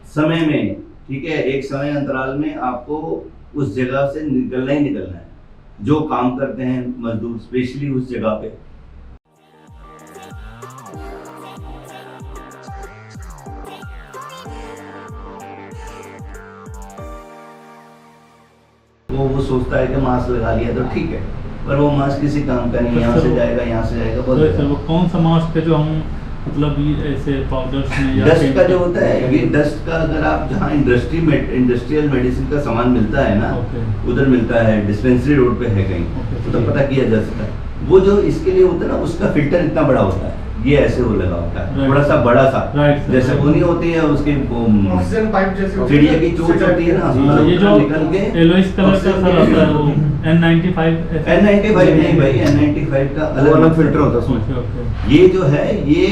समय में, ठीक है, एक समय अंतराल में आपको उस जगह से निकलना ही निकलना है। जो काम करते हैं मजदूर स्पेशली उस जगह पे, वो सोचता है कि मास्क लगा लिया तो ठीक है, पर वो मास्क किसी काम का नहीं, यहाँ से जाएगा यहाँ से जाएगा। वो कौन सा मास्क है जो हम मतलब ये ऐसे पाउडर्स में या डस्ट का जो होता है, ये डस्ट का अगर आप जहाँ इंडस्ट्रियल मेडिसिन का सामान मिलता है ना, उधर मिलता है, डिस्पेंसरी रोड पे है कहीं, तो पता किया जा सकता है। वो जो इसके लिए होता है ना, उसका फिल्टर इतना बड़ा होता है, ये ऐसे वो लगा होता है, थोड़ा सा बड़ा सा, जैसे वो नहीं होती है उसकी ऑक्सीजन पाइप जैसे चिड़िया की चोंच होती है ना, ये जो निकल के येलोइश कलर का सर आता है वो N95 नहीं भाई, N95 का अलग फिल्टर होता है उसमें। ये जो है ये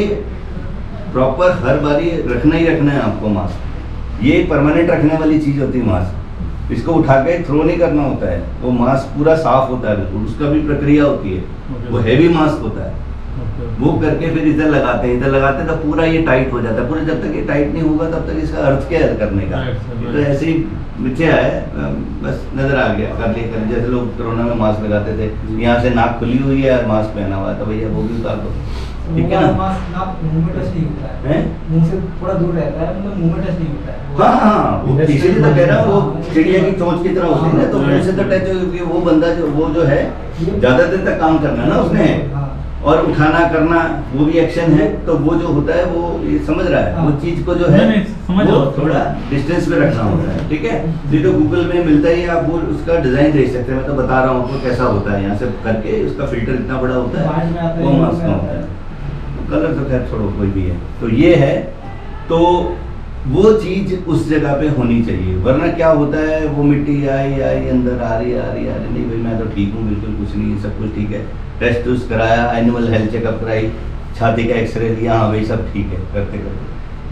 प्रॉपर हर बारी रखना ही रखना है आपको मास्क, ये परमानेंट रखने वाली चीज होती है मास्क, इसको उठा के थ्रो नहीं करना होता है। वो मास्क पूरा साफ होता है बिल्कुल, उसका भी प्रक्रिया होती है, वो हैवी मास्क होता है, वो करके फिर इधर लगाते हैं, इधर लगाते हैं तो पूरा ये टाइट हो जाता है पूरा। जब तक ये टाइट नहीं होगा तब तक इसका अर्थ क्या है करने का, तो ऐसे ही मिथ्या है, बस नजर आ गया कर लिया। जैसे लोग कोरोना में मास्क लगाते थे, यहाँ से नाक खुली हुई है और मास्क पहना हुआ है, तो भैया वो भी उतार दो, ठीक है ना। मास्क मुंह में टच नहीं होता है, मुंह से थोड़ा दूर रहता है, मतलब मुंह में टच नहीं होता है। हाँ, वो इसीलिए तो कह रहा हूँ, वो चिड़िया की चोंच की तरह होती है ना, तो मुंह से तो टच होगी। वो बंदा जो है ज्यादा देर तक काम करना ना उसने, और उठाना करना वो भी एक्शन है, तो वो जो होता है वो ये समझ रहा है, वो चीज को जो है वो थोड़ा डिस्टेंस पे रखना होता है, ठीक है। ये तो गूगल में मिलता ही है, आप वो उसका डिजाइन देख सकते हैं, मैं तो बता रहा हूँ आपको कैसा होता है। यहाँ से करके उसका फिल्टर इतना बड़ा होता है, वो मास्क का होता है। कलर तो खैर छोड़ो, कोई भी है, तो ये है, तो वो चीज उस जगह पे होनी चाहिए। वरना क्या होता है, वो मिट्टी आई अंदर आ रही नहीं भाई मैं तो ठीक हूँ, बिल्कुल कुछ नहीं, सब कुछ ठीक है, टेस्ट उस कराया, एनुअल हेल्थ चेकअप कराई, छाती का एक्सरे लिया, हाँ भाई सब ठीक है, करते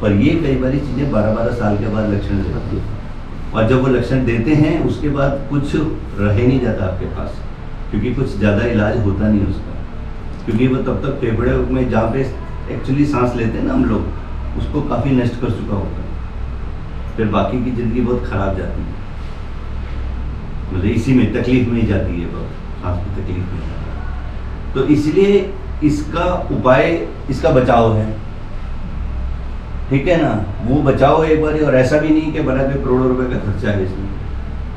पर ये कई बारी चीज़ें 12-12 साल के बाद लक्षण देती है, और जब वो लक्षण देते हैं उसके बाद कुछ रह नहीं जाता आपके पास, क्योंकि कुछ ज़्यादा इलाज होता नहीं उसका, क्योंकि वो तब तक फेफड़े में जहाँ पे एक्चुअली सांस लेते हैं ना हम लोग, उसको काफ़ी नष्ट कर चुका होता है, फिर बाकी की ज़िंदगी बहुत ख़राब जाती है, मतलब इसी में तकलीफ में ही जाती है, बहुत सांस की तकलीफ में। तो इसलिए इसका उपाय, इसका बचाव है, ठीक है ना, वो बचाओ एक बार। और ऐसा भी नहीं कि बड़ा कोई करोड़ों रुपए का खर्चा है इसमें,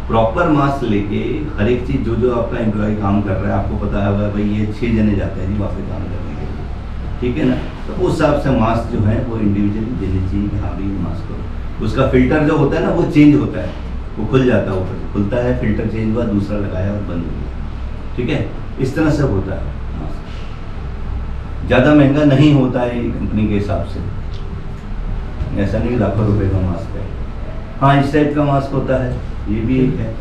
प्रॉपर मास्क लेके हर एक चीज़ जो आपका एम्प्लॉय काम कर रहा है, आपको पता है भाई ये 6 जने जाते हैं जी वहाँ पे काम करने के लिए, ठीक है ना, तो उस हिसाब से मास्क जो है वो इंडिविजुअली देने चाहिए कि हाँ भाई मास्क करो। उसका फिल्टर जो होता है ना वो चेंज होता है, वो खुल जाता है, ऊपर खुलता है, फिल्टर चेंज हुआ, दूसरा लगाया और बंद हो गया, ठीक है, इस तरह से होता है। ज़्यादा महंगा नहीं होता है कंपनी के हिसाब से, ऐसा नहीं लाखों रुपए का मास्क है। हाँ, इस टाइप का मास्क होता है, ये भी एक है,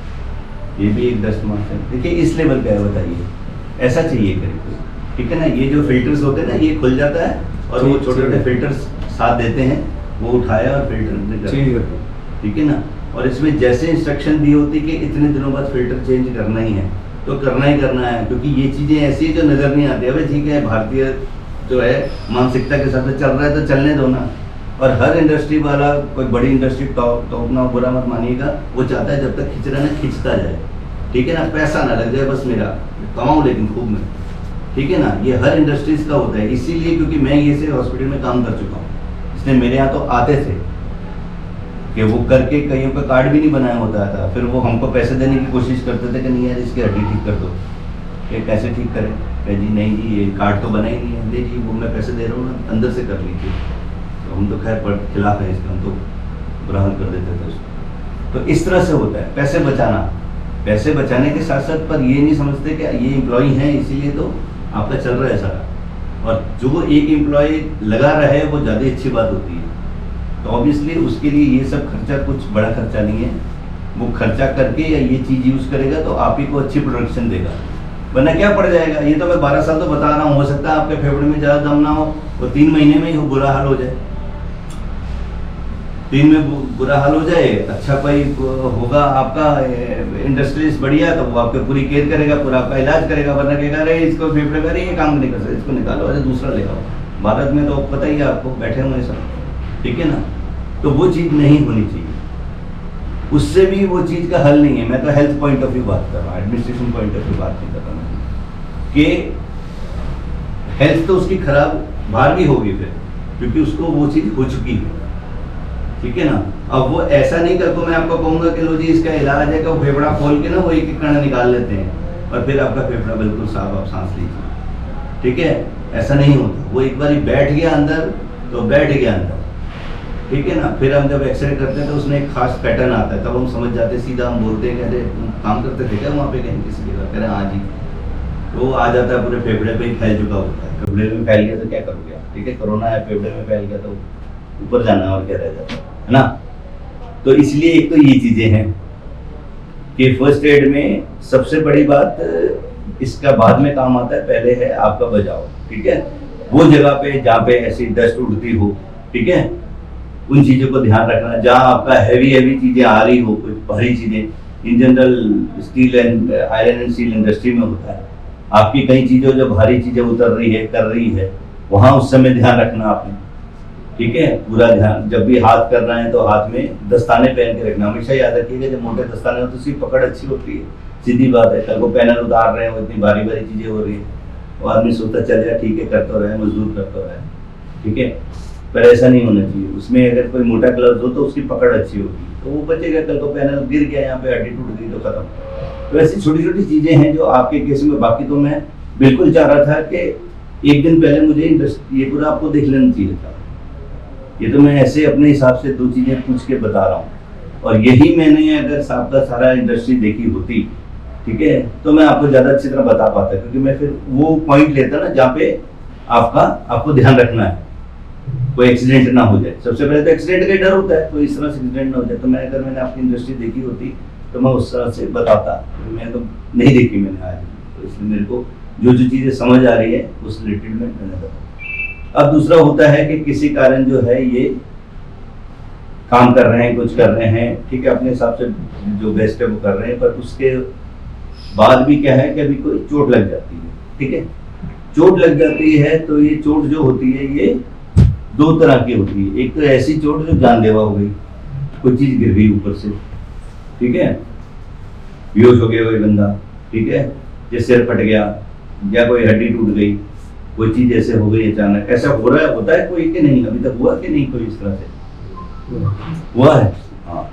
ये भी एक डस्ट मास्क है। देखिए इस लेवल का है, बताइए ऐसा चाहिए करीब, ठीक है ना। ये जो फिल्टर्स होते हैं ना, ये खुल जाता है और वो छोटे छोटे फिल्टर्स साथ देते हैं, वो उठाया और फिल्टर चेंज करते हैं, ठीक है ना। और इसमें जैसे इंस्ट्रक्शन दी होती है कि इतने दिनों बाद फिल्टर चेंज करना ही है, तो करना ही करना है, क्योंकि ये चीज़ें ऐसी जो नज़र नहीं आती है। ठीक है, भारतीय जो है मानसिकता के साथ चल रहा है तो चलने दो ना। और हर इंडस्ट्री वाला, कोई बड़ी इंडस्ट्री टॉप ना, बुरा मत मानिएगा, वो चाहता है जब तक खींच रहा है ना खींचता जाए, ठीक है ना, पैसा ना लग जाए बस मेरा, कमाऊँ लेकिन खूब में, ठीक है ना। ये हर इंडस्ट्रीज का होता है, इसीलिए क्योंकि मैं ये से हॉस्पिटल में काम कर चुका हूँ, इसलिए मेरे यहाँ तो आते थे कि वो करके कईयों का कार्ड भी नहीं बनाया होता था, फिर वो हमको पैसे देने की कोशिश करते थे कि नहीं यार इसकी हड्डी ठीक कर दो, ये कैसे ठीक करें, कह जी नहीं जी ये कार्ड तो बना ही नहीं है, नहीं जी वो मैं पैसे दे रहा हूँ ना, अंदर से कर लीजिए। तो हम तो खैर खिलाफ है इसका, हम तो बुरा हाल कर देते थे उसको। तो इस तरह से होता है पैसे बचाना, पैसे बचाने के साथ साथ पर ये नहीं समझते कि ये एम्प्लॉय हैं इसीलिए तो आपका चल रहा है सारा, और जो एक एम्प्लॉय लगा रहे वो ज़्यादा अच्छी बात होती है। तो ऑब्वियसली उसके लिए ये सब खर्चा कुछ बड़ा खर्चा नहीं है, वो खर्चा करके या ये चीज़ यूज़ करेगा तो आप ही को अच्छी प्रोडक्शन देगा, वरना क्या पड़ जाएगा। ये तो मैं 12 साल तो बता रहा हूँ, हो सकता है आपके फेफड़े में ज़्यादा दम ना हो, वो 3 महीने में ही बुरा हाल हो जाए, 3 में बुरा हाल हो जाए। अच्छा कोई होगा आपका इंडस्ट्रीज बढ़िया, तो वो आपके पूरी केयर करेगा, पूरा आपका इलाज करेगा, वरना कहेगा अरे इसको फेफड़े में ये काम नहीं कर सकते, इसको निकालो, अरे दूसरा ले आओ। भारत में तो पता ही है आपको, बैठे हुए सब, ठीक है ना। तो वो चीज़ नहीं होनी चाहिए। उससे भी वो चीज़ का हल नहीं है। मैं तो हेल्थ पॉइंट ऑफ व्यू बात कर रहा हूँ, एडमिनिस्ट्रेशन पॉइंट ऑफ व्यू बात नहीं कर रहा हूँ कि हेल्थ तो उसकी खराब बाहर भी होगी फिर, क्योंकि उसको वो चीज़ हो चुकी है, ठीक है ना। अब वो ऐसा नहीं कर, तो मैं आपको कहूँगा कि लो जी इसका इलाज है कि वो फेफड़ा खोल के ना वो एक कण निकाल लेते हैं और फिर आपका फेफड़ा बिल्कुल साफ, आप सांस लीजिए, ठीक है। ऐसा नहीं होता। वो एक बार बैठ गया अंदर तो बैठ गया अंदर, ठीक है ना। फिर हम जब एक्सरे करते हैं तो उसमें एक खास पैटर्न आता है, तब हम समझ जाते हैं, सीधा हम बोलते हैं कि अरे काम करते थे क्या वहाँ पे कहीं किसी जगह, कह रहे हाँ जी। तो वो आ जाता है पूरे फेफड़े पे ही फैल चुका होता है। फेफड़े में फैल गया तो क्या करोगे आप, ठीक है। कोरोना है, फेफड़े में फैल गया तो ऊपर जाना और क्या रह जाता है ना। तो इसलिए एक तो ये चीज़ें हैं कि फर्स्ट एड में सबसे बड़ी बात, इसका बाद में काम आता है, पहले है आपका बचाव, ठीक है। वो जगह पे जहाँ पे ऐसी डस्ट उड़ती हो, ठीक है, उन चीज़ों को ध्यान रखना। जहाँ आपका हैवी चीज़ें आ रही हो, कुछ भारी चीज़ें, in general steel and iron and steel industry में होता है, आपकी कई चीज़ों जो भारी चीज़ें उतर रही है, कर रही है, वहाँ उस समय ध्यान रखना आपने, ठीक है। पूरा ध्यान, जब भी हाथ कर रहे हैं तो हाथ में दस्ताने पहन के रखना। हमेशा याद रखिएगा, जब मोटे दस्ताने हो तो उसकी पकड़ अच्छी होती है, सीधी बात है। कल को पैनल उतार रहे हैं, वो इतनी भारी भारी चीज़ें हो रही है, वो आदमी सोचता चलेगा ठीक है, करता रहे, मजदूर करता रहे, ठीक है। पर ऐसा नहीं होना चाहिए। उसमें अगर कोई मोटा ग्लव्स हो तो उसकी पकड़ अच्छी होगी, तो वो बचेगा। कल को पैनल गिर गया, यहाँ पे हड्डी टूट गई तो खत्म। तो ऐसी छोटी छोटी चीज़ें हैं जो आपके केस में। बाकी तो मैं बिल्कुल चाह रहा था कि एक दिन पहले मुझे ये पूरा आपको देख लेना चाहिए था। ये तो मैं ऐसे अपने हिसाब से दो चीज़ें पूछ के बता रहा हूँ, और यही मैंने अगर साहब का सारा इंडस्ट्री देखी होती, ठीक है, तो मैं आपको ज़्यादा अच्छी तरह बता पाता, क्योंकि मैं फिर वो पॉइंट लेता ना जहाँ पे आपको ध्यान रखना है, कोई एक्सीडेंट ना हो जाए। सबसे पहले तो एक्सीडेंट का डर होता है, तो इस तरह से एक्सीडेंट ना हो जाए। तो मैंने आपकी इंडस्ट्री देखी होती तो मैं उस तरह से बताता। मैं तो नहीं देखी मैंने आज, तो इसलिए मेरे को जो चीज़ें समझ आ रही है उस रिलेटेड में मैंने बताया। अब दूसरा होता है कि किसी कारण जो है ये काम कर रहे हैं, कुछ कर रहे हैं, ठीक है, अपने हिसाब से जो बेस्ट है वो कर रहे हैं, पर उसके बाद भी क्या है कि अभी कोई चोट लग जाती है, ठीक है। चोट लग जाती है तो ये चोट जो होती है ये दो तरह की होती है। एक तो ऐसी चोट जो जानलेवा हो गई, कोई चीज़ गिर गई ऊपर से, ठीक है, बेहोश हो गया कोई बंदा, ठीक है, जैसे सिर फट गया या कोई हड्डी टूट गई, कोई चीज़ ऐसे हो गई अचानक। ऐसा हो रहा है, होता है कोई कि नहीं, अभी तक हुआ कि नहीं कोई इस तरह से हुआ है? हाँ,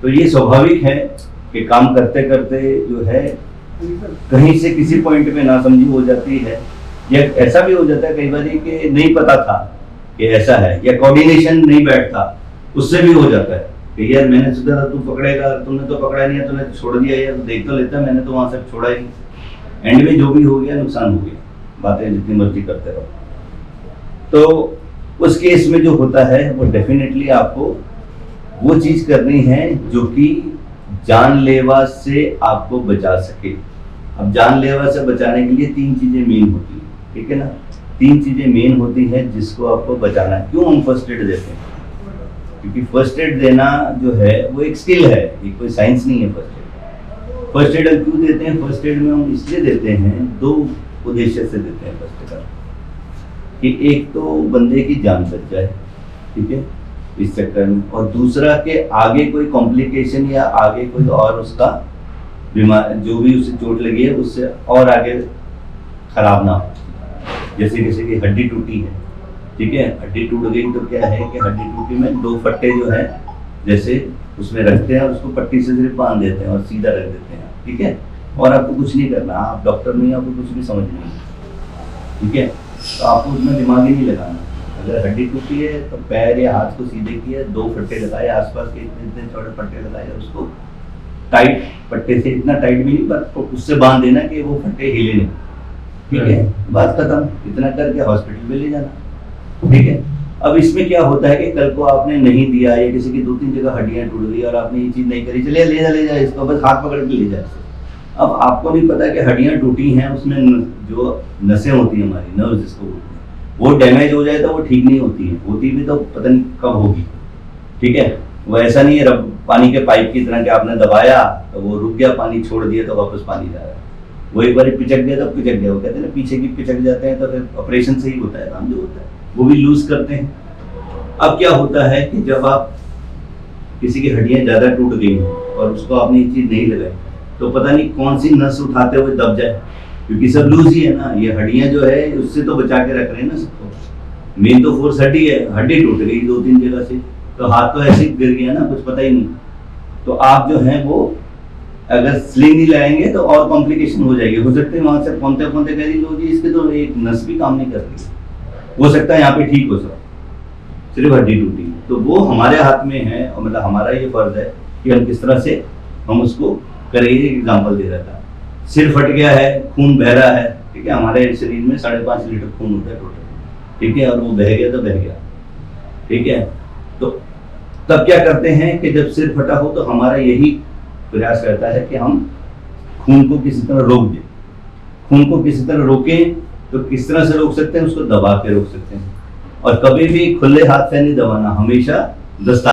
तो ये स्वाभाविक है कि काम करते करते जो है कहीं से किसी पॉइंट में नासमझी हो जाती है, या ऐसा भी हो जाता है कई बार कि नहीं पता था कि ऐसा है, या कोऑर्डिनेशन नहीं बैठता, उससे भी हो जाता है कि यार मैंने सोचा था तू पकड़ेगा, तुमने तो पकड़ा नहीं है, तूने तो छोड़ दिया, यार देख तो लेता, मैंने तो वहां से छोड़ा ही नहीं। एंड में जो भी हो गया नुकसान हो गया, बातें जितनी मर्जी करते रहो। तो उस केस में जो होता है वो डेफिनेटली आपको वो चीज करनी है जो कि जानलेवा से आपको बचा सके। अब जानलेवा से बचाने के लिए तीन चीजें मेन होती है, ठीक है ना। तीन चीजें मेन होती हैं जिसको आपको बचाना है। क्यों हम फर्स्ट एड देते हैं? क्योंकि फर्स्ट एड देना जो है वो एक स्किल है, ये कोई साइंस नहीं है। फर्स्ट एड क्यों देते हैं? फर्स्ट एड में हम इसलिए देते हैं, दो उद्देश्य से देते हैं फर्स्ट एड कि एक तो बंदे की जान बच जाए, ठीक है, इस चक्कर में, और दूसरा कि आगे कोई कॉम्प्लिकेशन या आगे कोई और उसका बीमार जो भी उसे चोट लगी है उससे और आगे खराब ना हो। जैसे किसी की हड्डी टूटी है, ठीक है, हड्डी टूट गई तो क्या है कि हड्डी टूटी में दो फट्टे जो है जैसे उसमें रखते हैं और उसको पट्टी से सिर्फ बांध देते हैं और सीधा रख देते हैं, ठीक है, और आपको कुछ नहीं करना, आप डॉक्टर नहीं, आपको कुछ भी समझ नहीं, ठीक है। तो आपको उसमें दिमाग ही नहीं लगाना। अगर हड्डी टूटी है तो पैर या हाथ को सीधे किया, दो फट्टे लगाए, आसपास के इतने छोटे फट्टे लगाए, उसको टाइट पट्टे से, इतना टाइट भी नहीं पर उससे बांध देना कि वो फट्टे हिले नहीं, ठीक है, बात खत्म। इतना करके हॉस्पिटल में ले जाना, ठीक है। अब इसमें क्या होता है कि कल को आपने नहीं दिया या किसी की 2-3 जगह हड्डियां टूट गई और आपने ये चीज़ नहीं करी, चलिए ले जा इसको, बस हाथ पकड़ के ले जा। अब आपको नहीं पता कि हड्डियां टूटी हैं, उसमें जो नसें होती हैं हमारी, नर्व जिसको बोलते हैं, वो डैमेज हो जाए तो वो ठीक नहीं होती है, होती भी तो पता नहीं कब होगी, ठीक है। वो ऐसा नहीं है रब पानी के पाइप की तरह कि आपने दबाया तो वो रुक गया, पानी छोड़ दिया तो वापस पानी जा रहा है। वो एक बार पिचक गया तो पिचक गया। वो कहते हैं ना पीछे की पिचक जाते हैं तो फिर ऑपरेशन से ही होता है काम जो होता है, वो भी लूज करते हैं। अब क्या होता है कि जब आप किसी की हड्डियां ज्यादा टूट गई हैं और उसको आपने ये चीज नहीं लगाई, तो पता नहीं कौन सी नस उठाते हुए दब जाए, क्योंकि सब लूज ही है ना। ये हड्डियां जो है उससे तो बचा के रख रहे हैं ना सबको। मेन तो फोर्स हड्डी है, हड्डी टूट गई 2-3 जगह से, तो हाथ तो ऐसे ही गिर गया ना, कुछ पता ही नहीं। तो आप जो है वो अगर स्लिंग नहीं लगाएंगे तो और कॉम्प्लिकेशन हो जाएगी। हो सकते हैं वहां से पौंते पौंते कह लो जी इसके तो एक नस भी काम नहीं कर रही, हो सकता है यहाँ पे ठीक हो सब, सिर्फ हड्डी टूटी। तो वो हमारे हाथ में है, और मतलब हमारा ये फर्ज है कि हम किस तरह से हम उसको करें। एग्जाम्पल दे रहा था, सिर फट गया है, खून बह रहा है, ठीक है, हमारे शरीर में 5.5 लीटर खून होता है टोटल, ठीक है, और वो बह गया तो बह गया, ठीक है। तो तब क्या करते हैं कि जब सिर फटा हो तो हमारा यही प्रयास रहता है कि हम खून को किसी तरह रोक दें। खून को किसी तरह रोकें तो किस तरह से रोक सकते हैं, उसको दबा के रोक सकते हैं। और कभी भी खुले हाथ से नहीं दबाना, हमेशा दस्ताने